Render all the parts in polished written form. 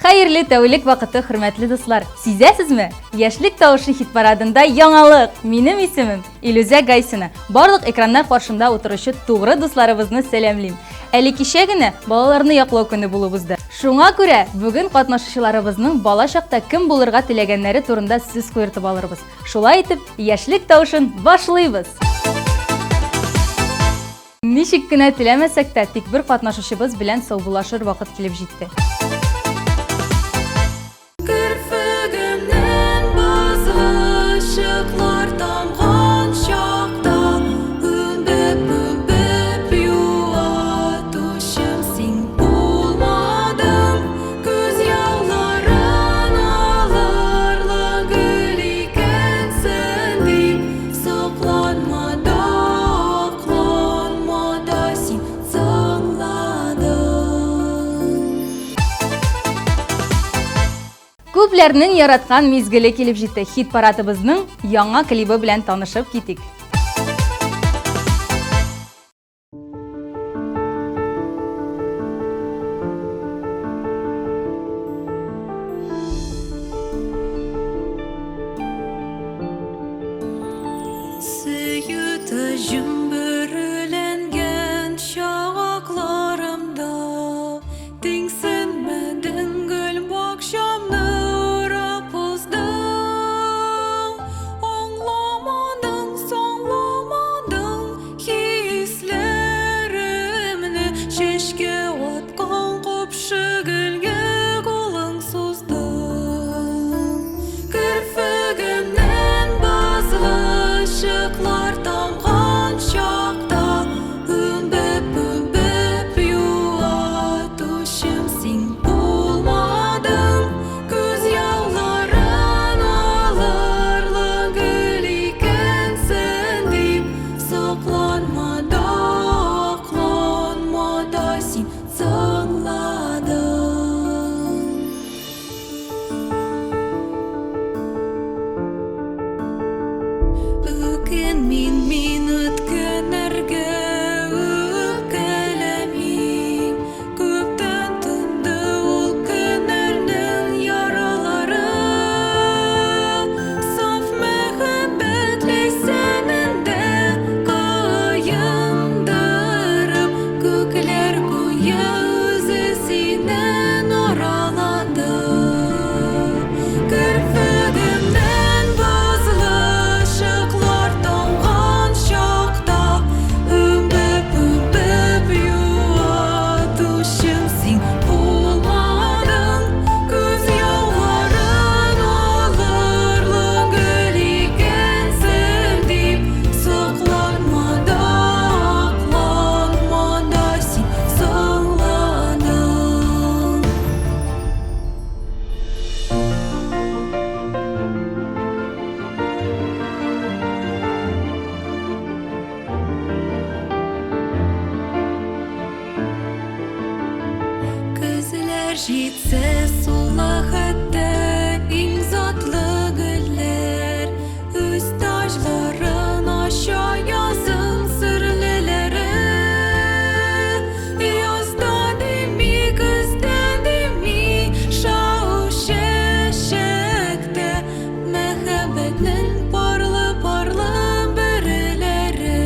Xayrli tәулік вақыты, хөрмәтле дуслар. Сизәсезме? Яшьлек тавышы хит парадында яңалык. Минем исемем Илүзә Гайсина. Барлык экраннар каршында утыручы тугры дусларыбызны сәламлыйм. Әле кичә генә балаларны яклау көне булыбызды. Шуңа күрә бүген катнашучыларыбызның бала чакта кем булырга теләгәннәре турында сүз куертып алырбыз. Шулай итеп, яшьлек тавышын башлыйбыз. Ничек кенә теләмәсәк тә, тик бер катнашучыбыз белән саубуллашыр вакыт килеп җитте. Күпләрнең яраткан мизгеле килеп җитте. Хит парадыбызның яңа клибы белән танышып китик. Җитсә сула хәтта иң затлы гөлләр, үз таҗларын ача язым серлеләре. Язда дими, көздә дими, шау чәчәктә мәхәббәтнең парлы-парлы бөреләре.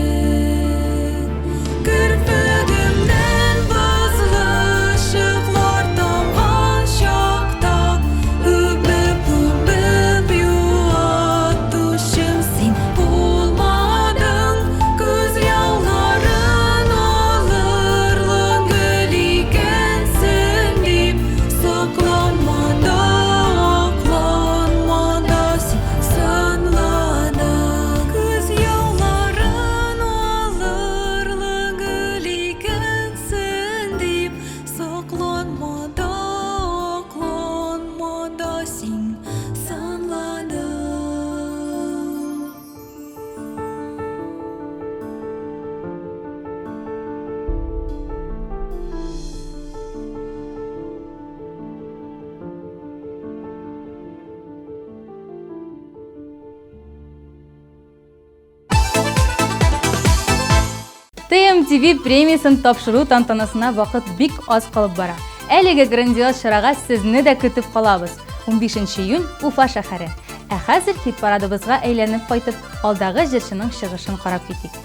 ТМТV премиясын тапшыру тантанасына вакыт бик аз калып бара. Әлеге грандиоз чарага сезне дә көтеп калабыз. 15 июнь Уфа шәһәре. Ә хәзер хит парадыбызга әйләнеп кайтып, алдагы җырчының чыгышын карап китик.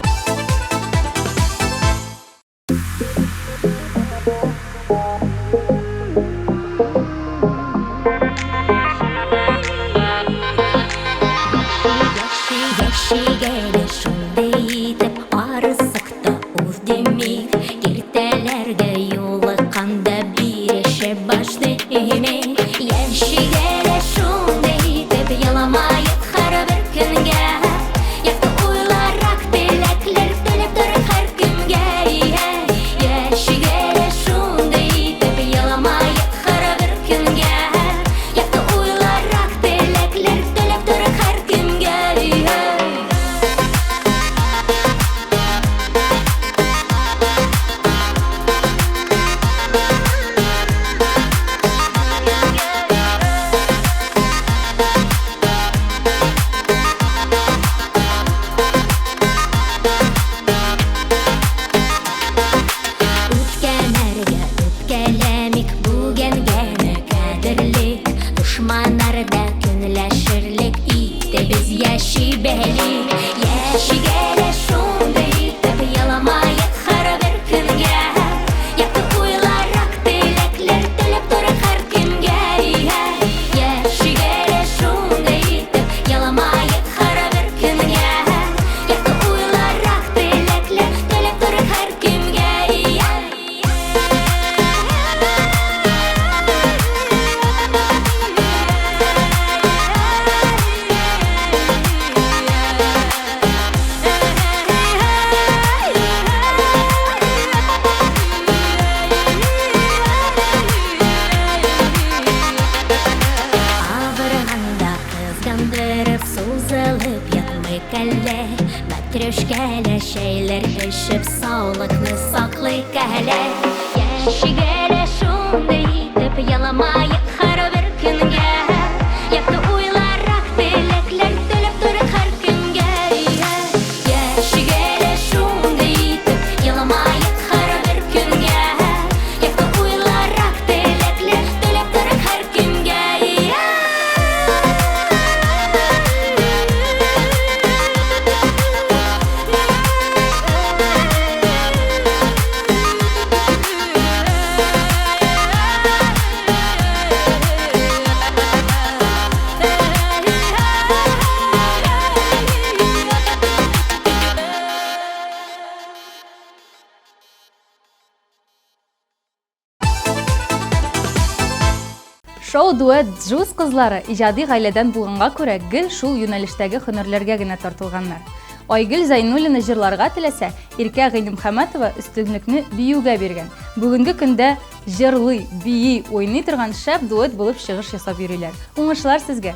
Matryoshkalar şeyler pişip sağlıklı saklayık hele. Yaşıgele şunday itip yalamayıp her bir günge. Yaptı uylarak dilekler dölüp durur her günge. Yaşıgele şunday itip yalamayıp her bir günge. Yaptı uylarak dilekler dölüp durur her günge. Шоу-дуэт Джуз кызлары иҗади гаиләдән булганга күрә, гел шул юнәлештәге һөнәрләргә генә тартылганнар. Айгөл Зайнуллина җырларга теләсә, Иркә Гыйлемхәмәтова өстенлекне биюгә биргән. Бүгенге көндә җырлый, бии, уйный торган шәп дуэт булып чыгыш ясап йөриләр. Уңышлар сезгә!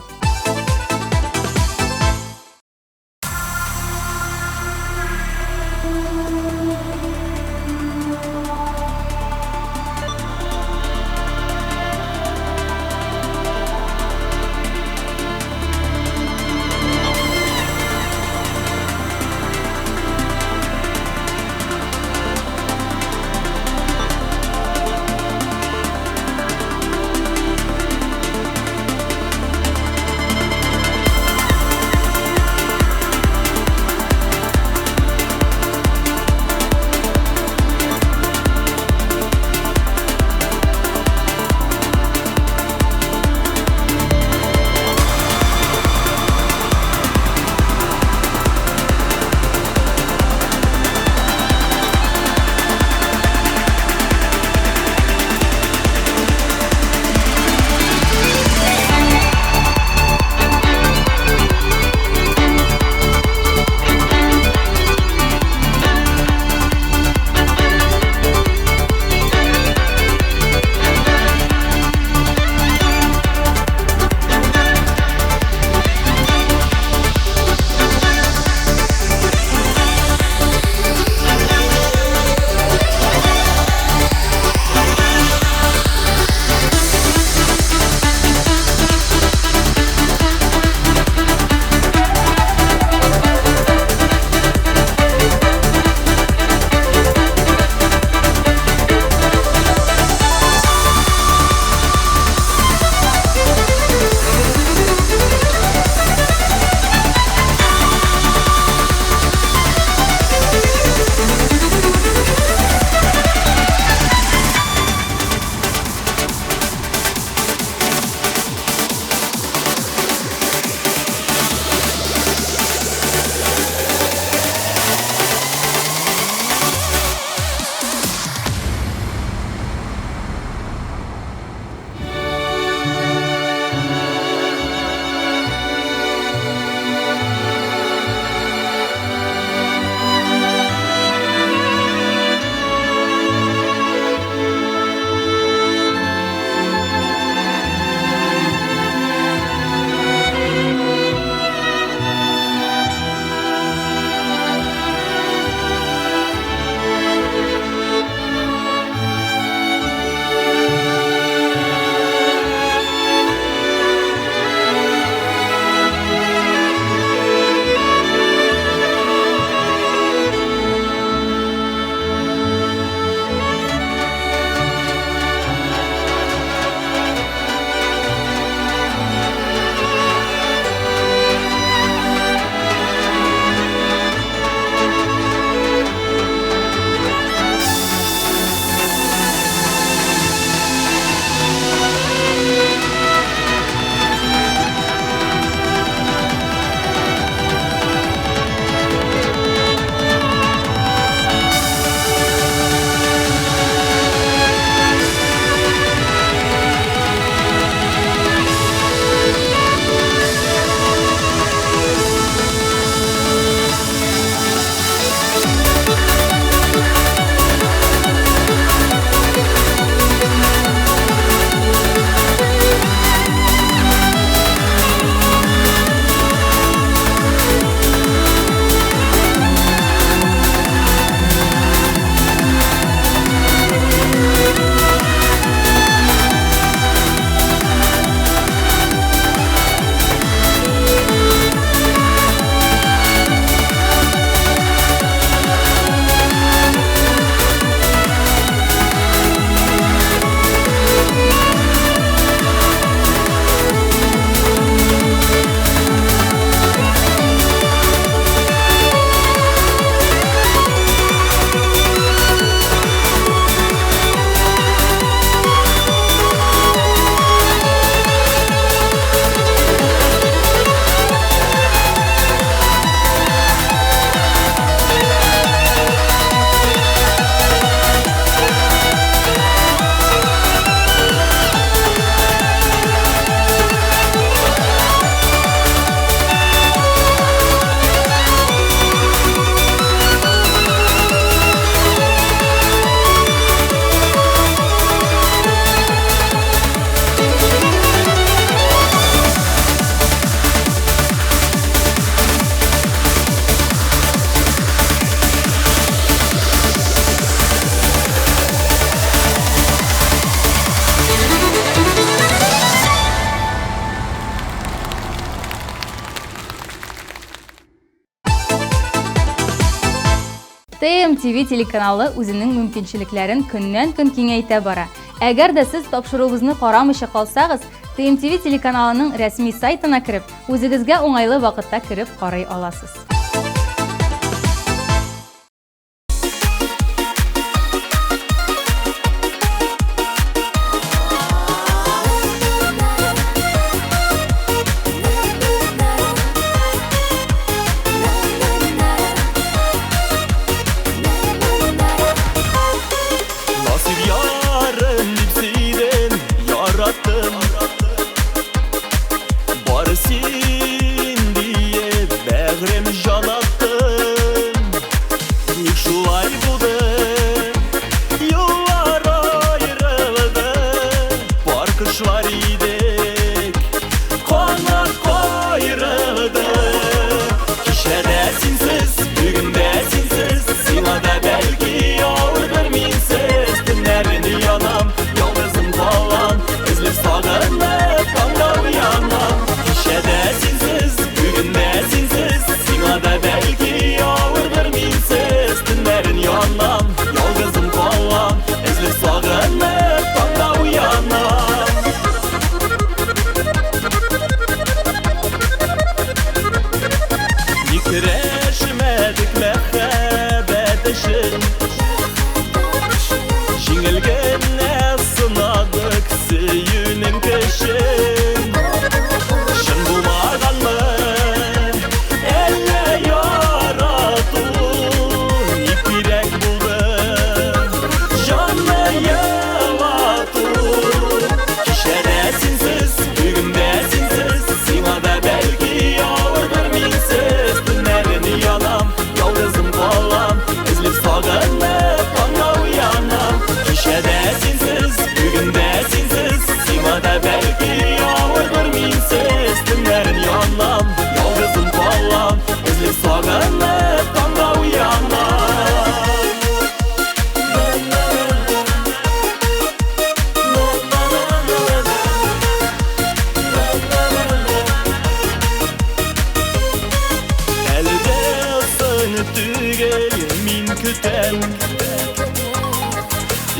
TMTV телеканалы үзенең мөмкинчелекләрен көннән-көн киңәйтә бара. Әгәр дә сез тапшыруыгызны карамыйча калсагыз, TMTV телеканалының рәсми сайтына кереп, үзегезгә уңайлы вакытта кереп карый аласыз.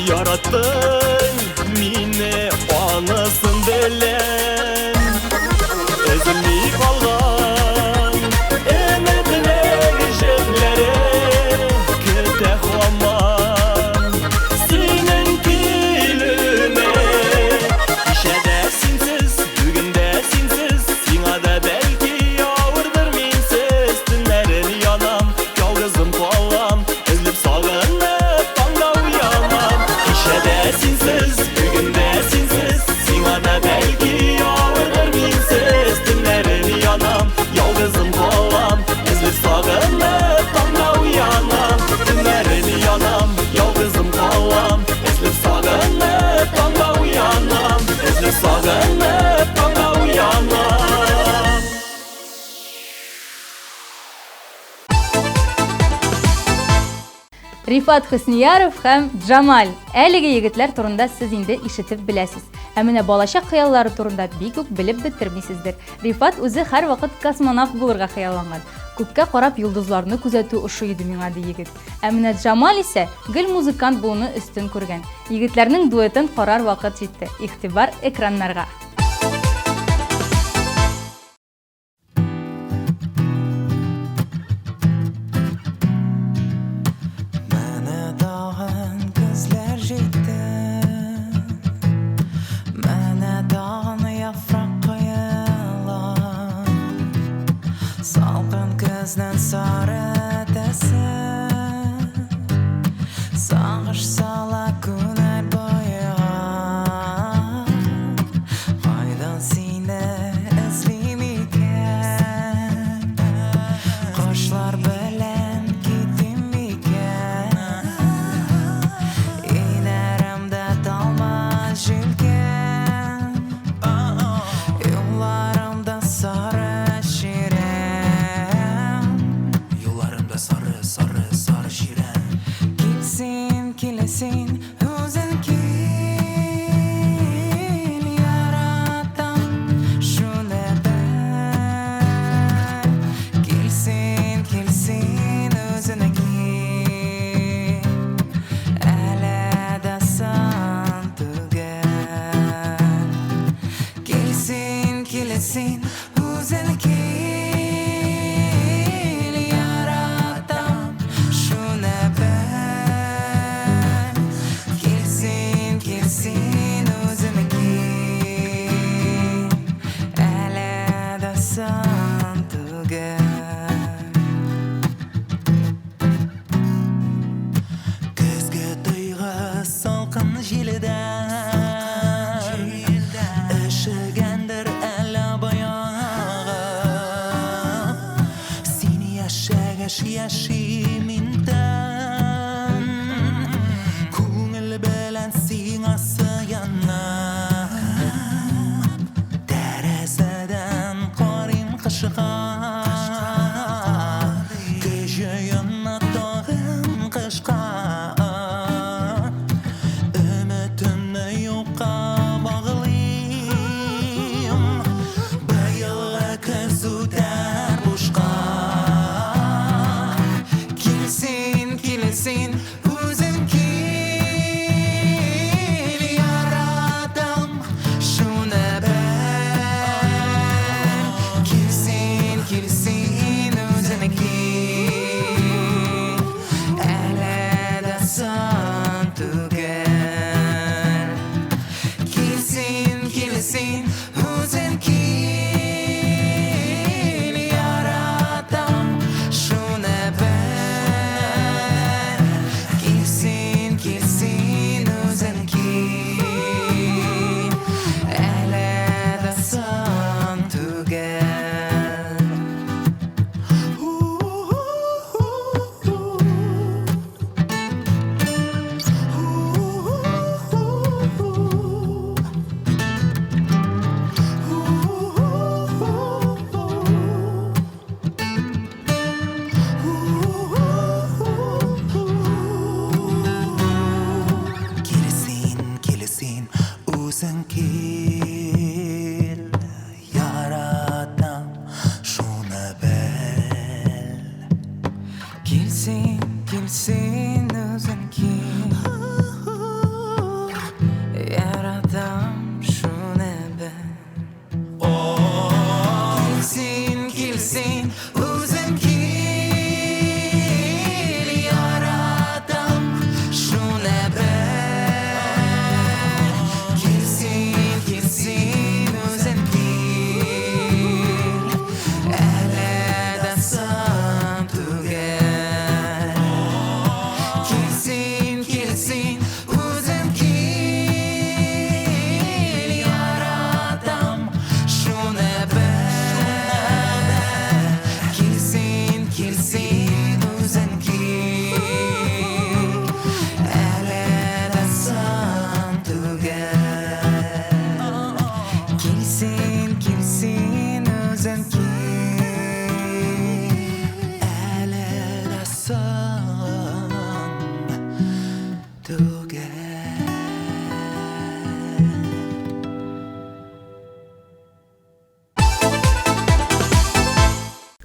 Yarattın mini anasın bilen Özümlü kalgan Emedler jevlere Köte huaman Senin kilüne İşede sinsiz, bugünde sinsiz Sina da belki yavurdur minsiz Tünlerin yanam, yalgızım kolam Özlüp sağınıp banga uyanam İşede sinsiz, bugünde sinsiz Sina da belki yavurdur minsiz Tünlerin yanam, yalgızım kolam Özlüp sağınıp banga uyanam Tünlerin yanam, yalgızım kolam Özlüp sağınıp banga uyanam Özlüp sağınıp banga uyanam Рифат Хөснияров һәм Джамаль. Әлеге егетләр турында сез инде ишетеп беләсез. Ә менә балачак хыяллары турында бик үк белеп бетермисездер. Рифат үзе һәр вакыт космонавт булырга хыялланган. Күккә карап йолдызларны күзәтү ошый иде миңа ди егет. Ә менә Джамаль исә гел музыкант булуны өстен күргән. Егетләрнең дуэтын карар вакыт җитте. Игътибар экраннарга. келесин өзен кел яратам шуны бер келсин келсин өзен кел әлі да сан түгел көзге тойға салқын желден өшігендір әлі баяғы сені яшагаш яшиминтен көңіл білән сиңа сыянам тәрәзәден қарин қышқа көжейіна тағын қышқа үмітімні юққа бағылайым биылғы күз өтер бушқа келсин келсин өзің кел яратам шуны бер келсин келсин өзің кел әлі да сан түгел келсин келсин өзің кел яратам шуны бер келсин келсин өзің кел әлі да сан түгел келсин келсин өзің кел яратам шуны бер келсин келсин өзің кел яратам шуны бер келсин келсин өзің кел яратам шуны бер келсин келсин өзің кел әлі да сан түгел келсин келсин өзің кел яратам шуны бер келсин келсин өзің кел әлі да сан түгел келсин келсин өзің кел әлі да сан түгел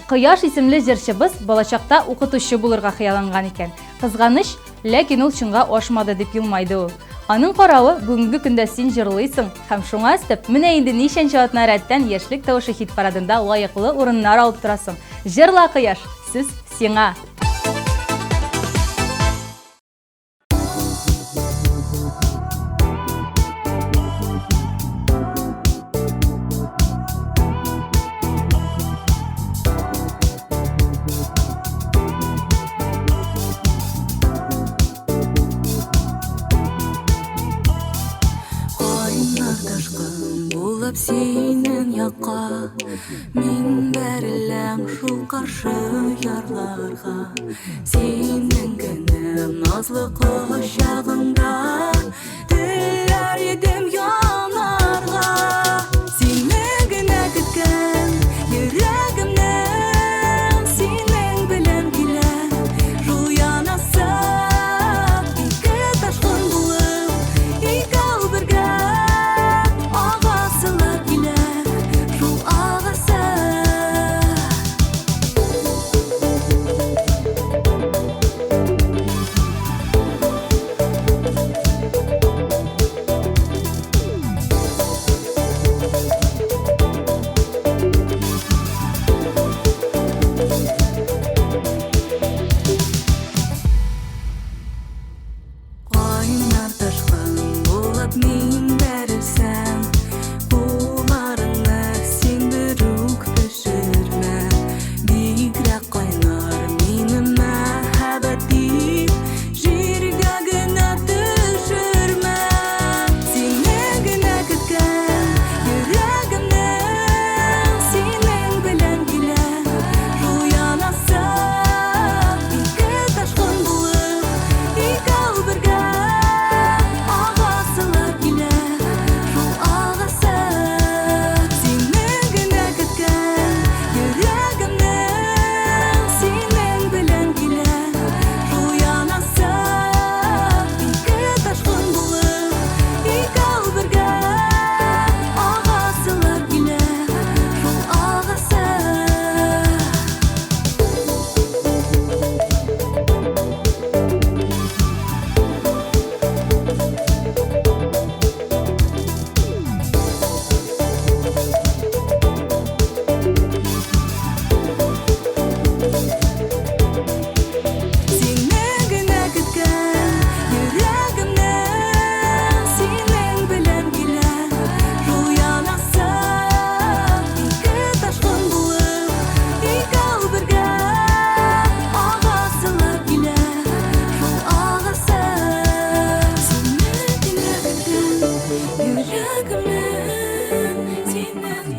Кыяш исемле җырчыбыз балачакта укытучы булырга хыялланган икән. Кызганыч, ләкин ул чынга ашмады дип елмайды ул. Аның каравы, бүгенге көндә син җырлыйсың һәм шуңа өстәп менә инде ничәнче атна рәттән яшьлек тавышы хит парадында лаеклы урыннар алып торасың. Җырла Кыяш, сүз сиңа. Булып синең якка мин бәреләм шул каршы ярларга синең генә назлы кочагыңда теләр идем янарга сине генә көткән йөрәгемнең синең белән килә шул янасы ике ташкын булып икәү бергә агасылар килә шул агасы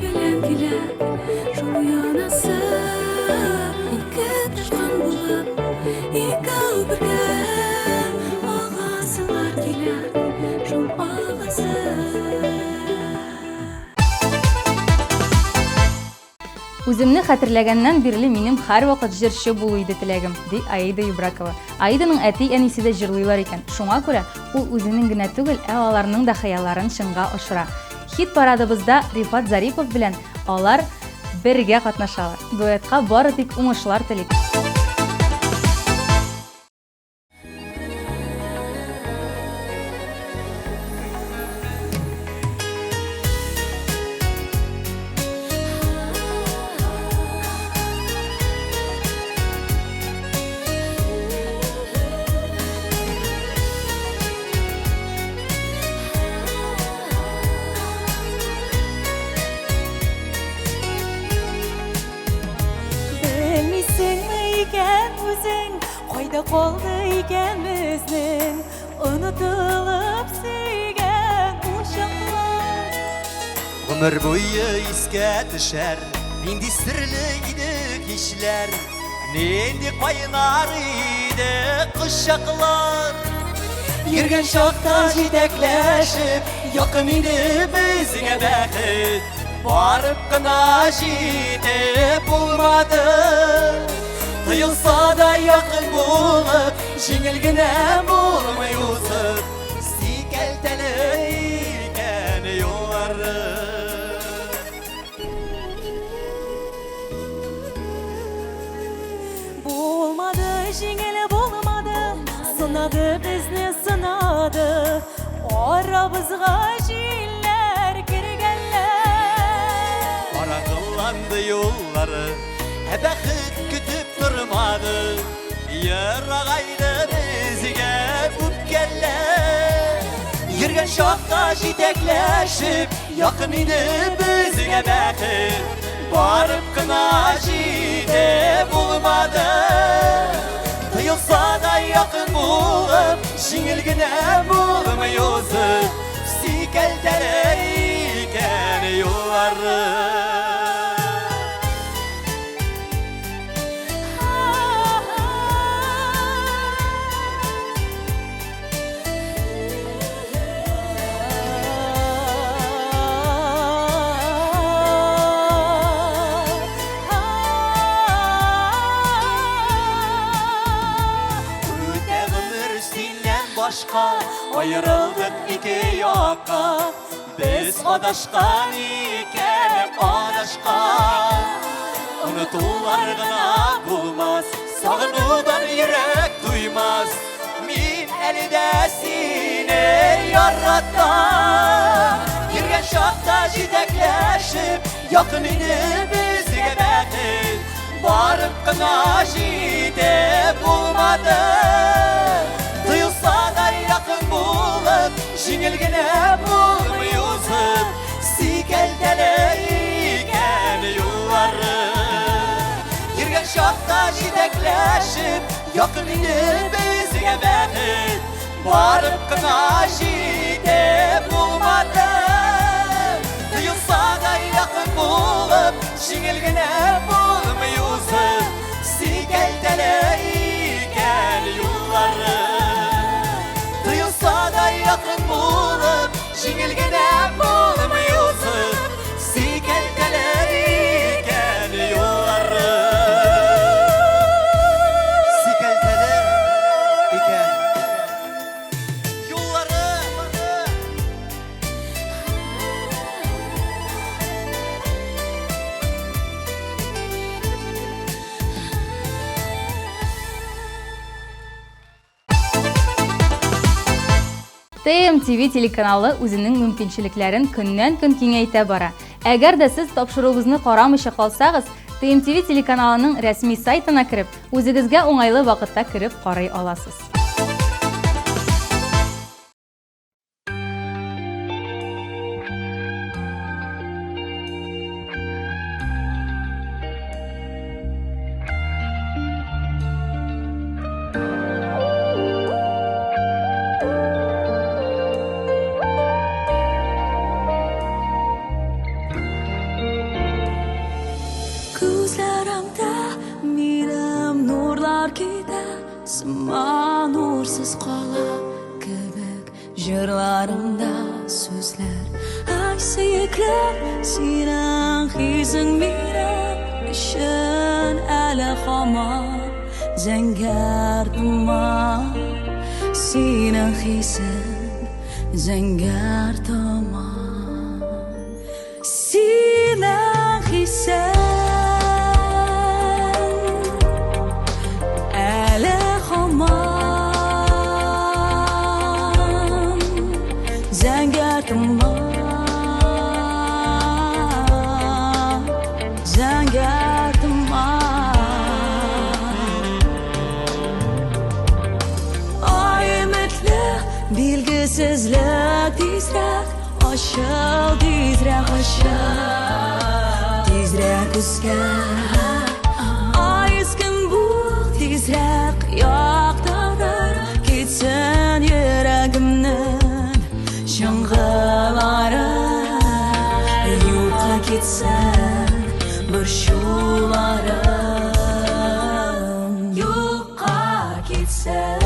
bilen güler Rüyanası İki taşkan bulup İkav birge Ağasılar güler Rum ağası Үземне хәтерләгәннән бирле минем һәрвакыт җырчы булу иде теләгем, ди Аида Ибракова. Аиданың әти-әнисе дә җырлыйлар икән. Шуңа күрә ул үзенең генә түгел, аларның да хыялларын чынга ашыра. Хит парадыбызда Рифат Зарипов белән алар бергә катнашалар. Дуэтка бары тик уңышлар телик. Qayda qoldi ekan bizning unutilib sevgan uşaqlar Ömür boyu iske düşer Nindi sırlı idik işler Nindi kaynar idik kuşaklar Yürgen şakta jidekleşip Yakın idi bizine bəxit Barıp kına jidip bulmadı Tıyılsa da yakın bulup Jingilgine bulmayusuk Sikelteliyken yolları Bulmadı, jingili bulmadı Sınadı bizni sınadı Aramızga jiller kirgenler Ara kıllandı yolları Bəxit kütüp durmadı Yarağaydı bizge öpkenler Yürgen şakta jidekleşip Yakın idi bizge bəxit Barıp kına jide bulmadı Tıyılsa da yakın bulup Jingilgine bulmayusuk Sikelteleyken yolları Ayrıldık iki yaka Biz adaşkan iken adaşkan Unutular gına bulmaz Sağınudan yürek duymaz Min elide sine yarattan Yürgen şakta jidekleşip Yakın idi bizge bəxit Barıp gına jide bulmadı Duyulsa da yakın bulup Jingilgine bulmayusuk Sikelteleyken yolları Yürgen şakta jidekleşip Yakın idi bizge bəxit Barıp kına jide bulmadı Duyulsa da yakın bulup Jingilgine bulmayusuk Sikelteleyken yolları Duyulsa da yakın bulup Jingilgine bulmayusuk Sikelteleyken yolları Sikelteleyken yolları TMTV телеканалы үзенең мөмкинчелекләрен көннән-көн киңәйтә бара. Әгәр дә сез тапшыруыбызны карамыйча калсагыз, TMTV телеканалының рәсми сайтына кереп, үзегезгә уңайлы вакытта кереп карый аласыз. Ko'zlarimda mirim nurlar kiydi Sima nursiz qolib kibik Jırlarimda so'zlar Aksi yıklar Sinan hizin mirim Işın ali hamon Zangar duman Sinan hizin Zangar duman Sinan hizin Bilgisizlik tezrak aşağı tezrak aşağı tezrak uzgar Ayızgın bu tezrak yaktarır Ketsin yüreğimden şangıları Yurtga ketsin bir şularım Yurtga ketsin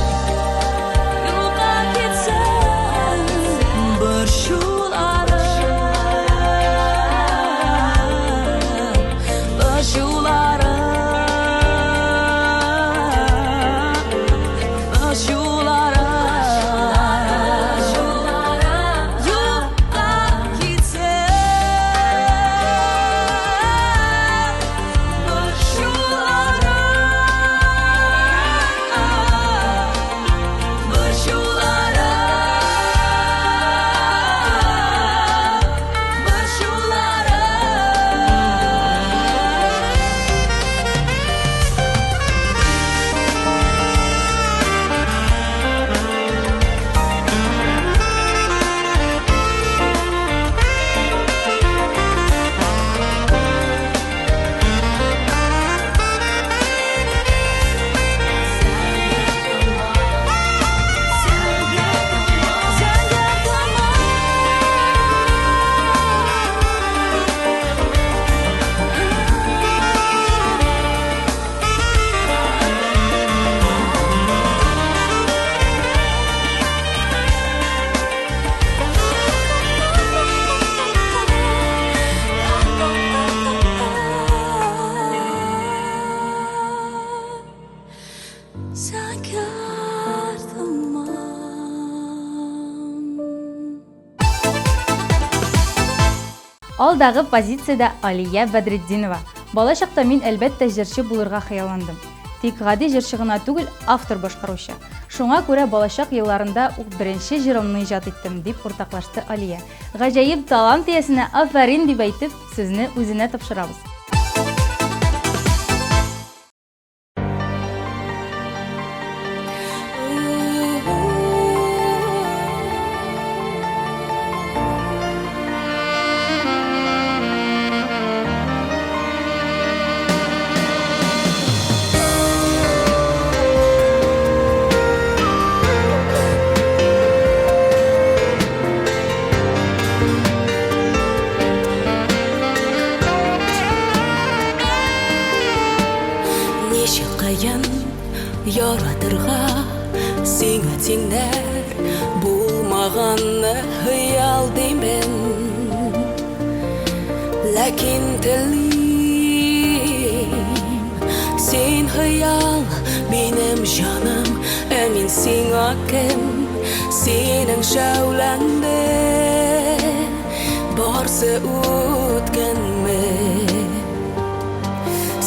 Алдағы позицияда Алия Бәдретдинова. Бала шақта мен әлбәттә җырчы булырга хыялландым. Тик гади җырчы гына түгел, автор башкаручы. Шуңа күрә балачак елларында ук беренче җырымны иҗат иттем дип уртаклашты Алия. Гаҗәеп талант иясенә афәрин дип әйтеп, сезне үзенә тапшырабыз. Яратырга сиңа тиңдәр булмаганны хыял деймен Ләкин телим син хыял минем җаным Мин сиңа кем синең шәүләңдә барсы үткәнме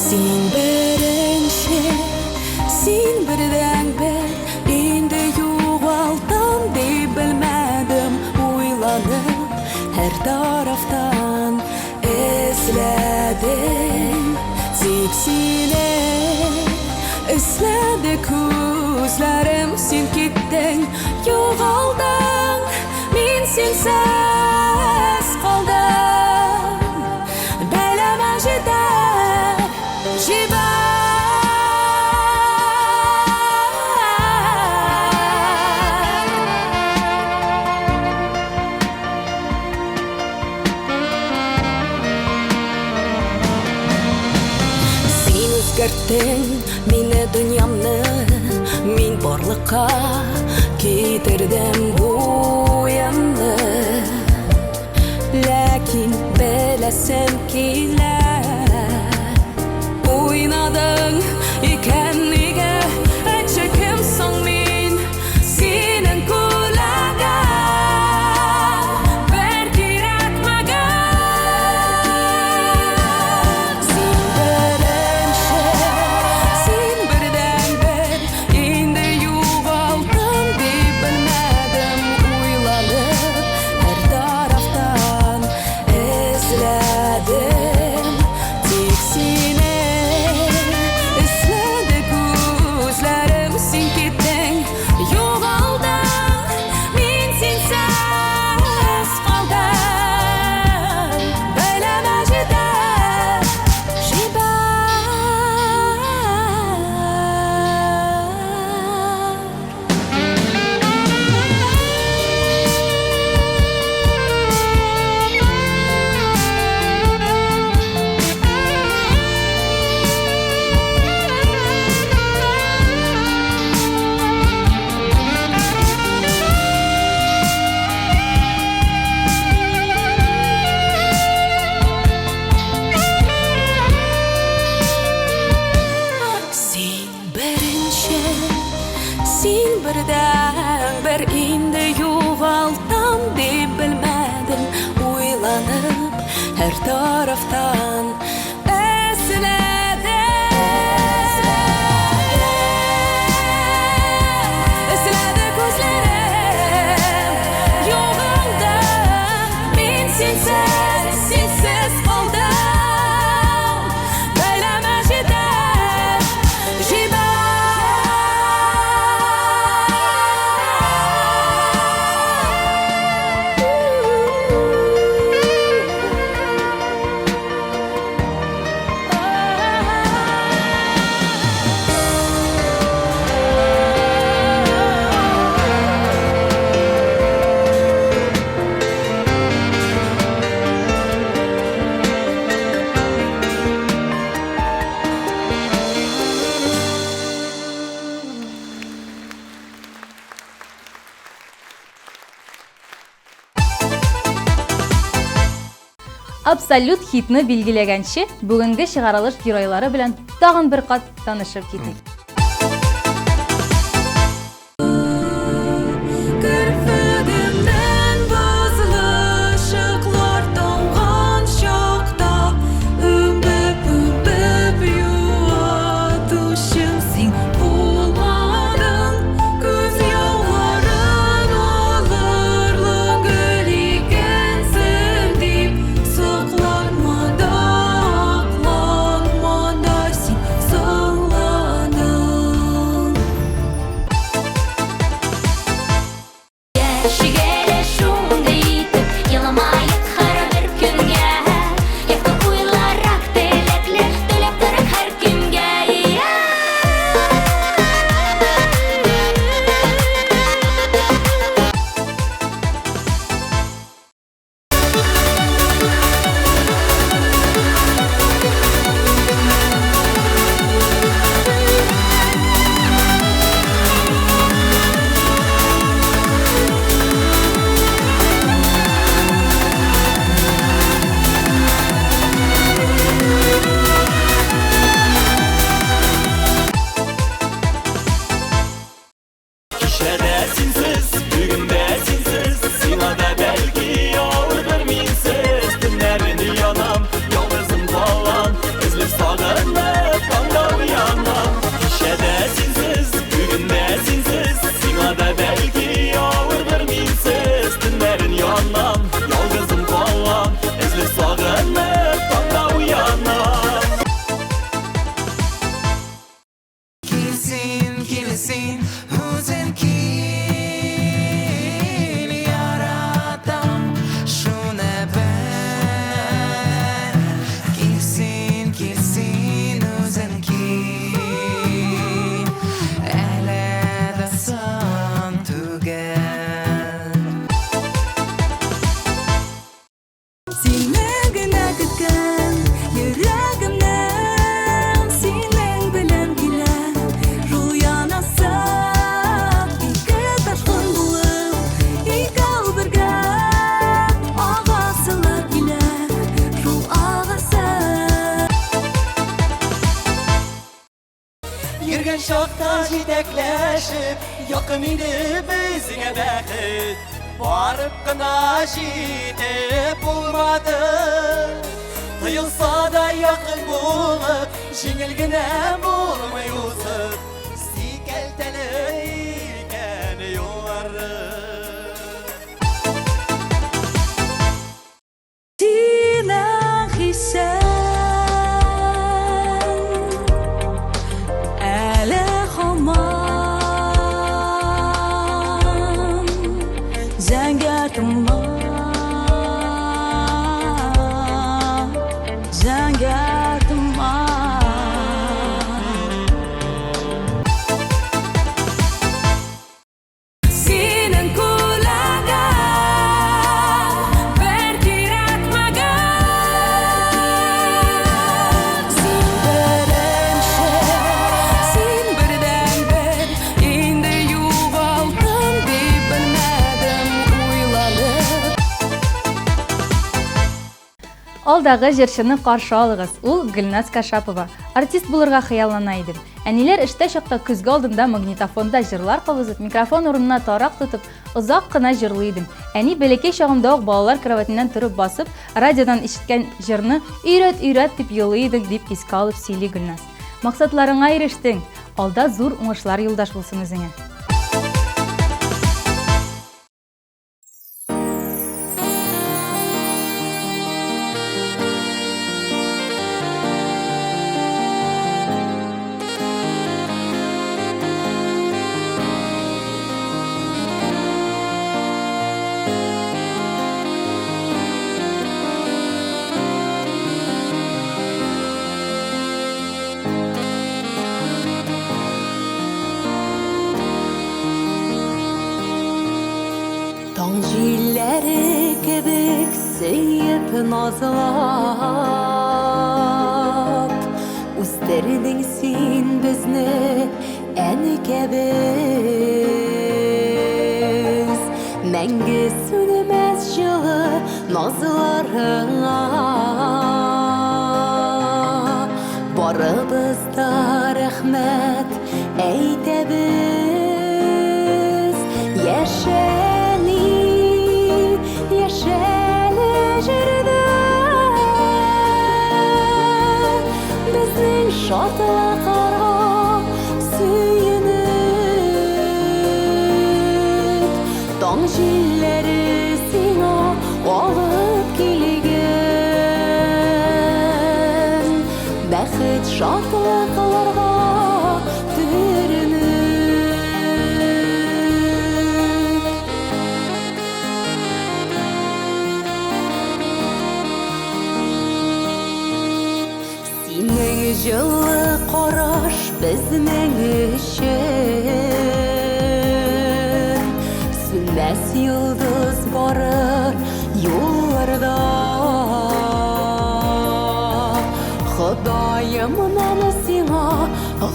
Син беренче Син бердән бер инде югалтам дип белмәдем уйланып һәр тарафтан эзләдем тик сине эзләде күзләрем син киттең югалтың мин синсез калдым бәләмә җитәр Өзгерттің мені дүниямны, мен барлыққа кетірдім бойымны. Ләкин білесім келер, ойнадың екен неге, әйтші кім соң мен сенің көләгін, бір керек маған. Сен бірінші, сен бірден бір, енді юғалтым деп білмедім, ойланып әр тарафтан ізләдім. Тек сені ізледі көзлерім, сен кеттің, жоғалдың, мен сенсіз қалдым. Білемә жетер, Сен бірінші, сен бірден бір, енді жоғалтам деп білмедім, ойланып әр тарафтан ізледі көзлерім, жоғалдым, мен сенсіз қалдым. Білемә жетер, Абсолют хитны билгеләгәнче, бүгенге чыгарылыш геройлары белән тагын бер кат танышып китик. Кірпігімнен базылы шықлар тауған шақта, үмбіп юатушым сен болмадың. Көз яуларын алырлы гүл екенсің деп, сықланмада, ақланмада сен сыңладың. Girgen şakta jitekleşip yakın idi bizge bəxit Barıp kına jitip olmadı Tıyılsa da yakın bulup Jingilgine bulmayusuz Sikelteli iken yolları Tina Hisen Ele Homan Zangar Tuman Zangar Tuman Sinen kulaga berkirat maga Sin berenşe sin birden bir indi yuvaldım dip bilmedim uylanıp Алдағы жершіні қаршы алығыз. Ул Гүлназ Кашапова. Артист булырга хыяллана идем. Әниләр эштә чакта көзгә алдында магнитофонда җырлар кабызып, микрофон урынына тарак тотып, озак кына җырлый идем. Әни бәләкәй чагымда ук балалар кроватеннан торып басып, радиодан ишеткән җырны "Өйрәт дип елый идек" дип искә алып сөйли Гүлназ. Максатларыңа ирештең. Алда зур уңышлар юлдаш булсын үзеңә. Taң җилләре кебек сөеп назлап Үстердең син безне әнекә без Мәңге сүнмәс җылы назларыңа Барыбыз да рәхмәт әйтәбез Яшәли яшәле җирдә безнең шатлыкларга сөенеп Таң җилләре сиңа алып килгән бәхет шатлыкларга төренеп Синең җылы караш безнең өчен Сүнмәс йолдыз барыр юлларда Ходаем менә сиңа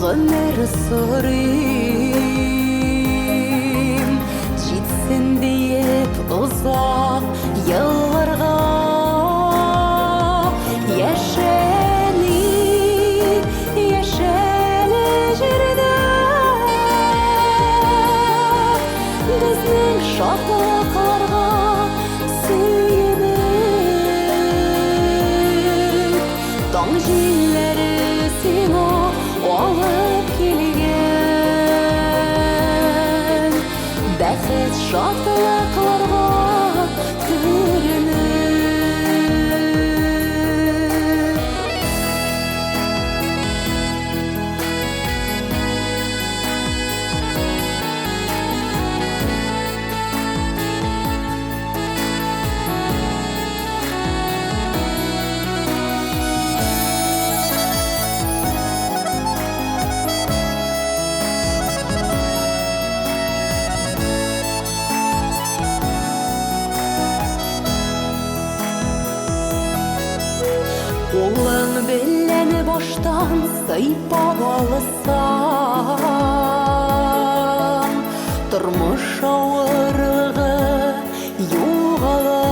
гомер сорыйм Җитсен диеп озак елларга Яшәли яшәле җирдә безнең шатлыкларга сөенеп Таң җилләре сиңа алып килгән бәхет шатлыкларга төренеп Улың белән баштан сыйпап алсаң, тормыш авырлыгы югала.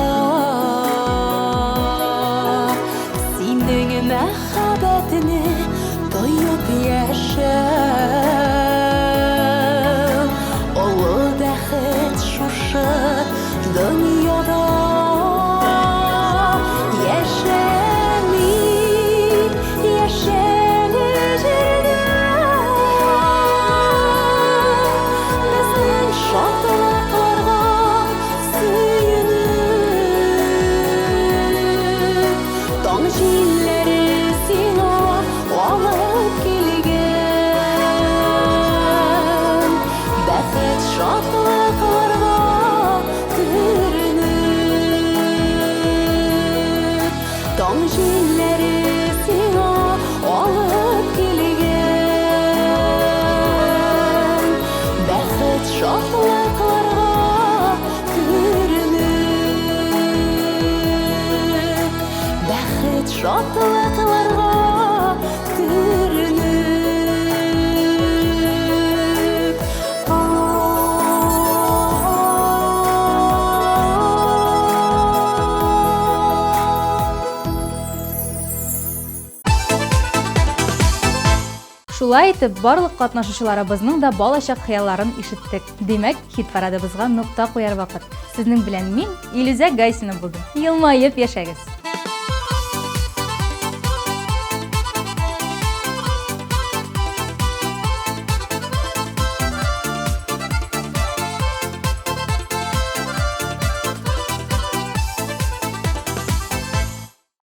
Синең мәхәббәтне тоеп яшәү, олы бәхет шушы дөньяда. Таң җилләре сиңа алып килгән, бәхет шатлыкларга күренеп, бәхет шатлыкларга күренеп. Шулай итеп, барлык катнашучыларыбызның да балачак хыялларын ишеттек. Демәк, хит парадыбызга нокта куяр вакыт. Сезнең белән мин, Илүзә Гайсина булдым. Елмаеп яшәгез.